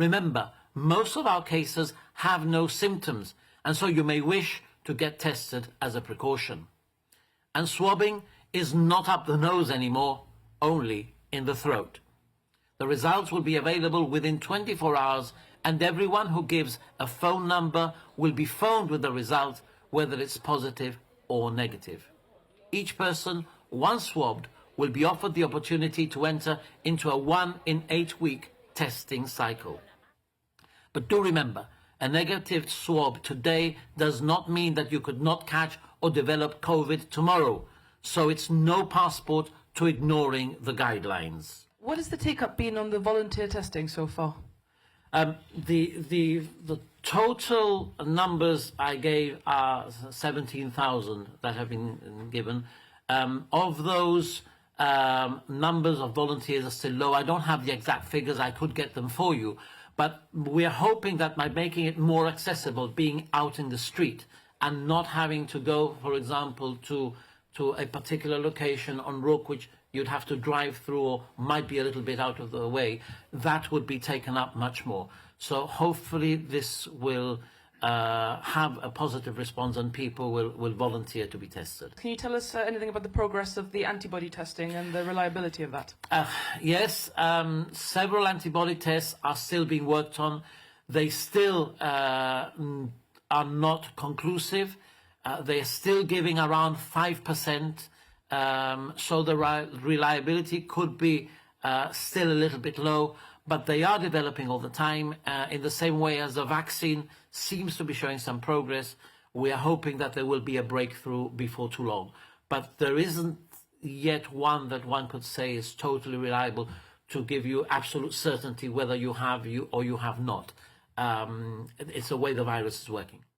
Remember, most of our cases have no symptoms, and so you may wish to get tested as a precaution. And swabbing is not up the nose anymore, only in the throat. The results will be available within 24 hours, and everyone who gives a phone number will be phoned with the result, whether it's positive or negative. Each person, once swabbed, will be offered the opportunity to enter into a 1 in 8 week testing cycle. But do remember, a negative swab today does not mean that you could not catch or develop COVID tomorrow. So it's no passport to ignoring the guidelines. What has the take-up been on the volunteer testing so far? The total numbers I gave are 17,000 that have been given. Of those, numbers of volunteers are still low. I don't have the exact figures. I could get them for you. But we're hoping that by making it more accessible, being out in the street and not having to go, for example, to a particular location on Rook, which you'd have to drive through or might be a little bit out of the way, that would be taken up much more. So hopefully this will have a positive response and people will volunteer to be tested. Can you tell us anything about the progress of the antibody testing and the reliability of that? Yes, several antibody tests are still being worked on. They still are not conclusive. They are still giving around 5%. So the reliability could be still a little bit low, but they are developing all the time. In the same way as the vaccine seems to be showing some progress, we are hoping that there will be a breakthrough before too long. But there isn't yet one that one could say is totally reliable to give you absolute certainty whether you have or you have not. It's the way the virus is working.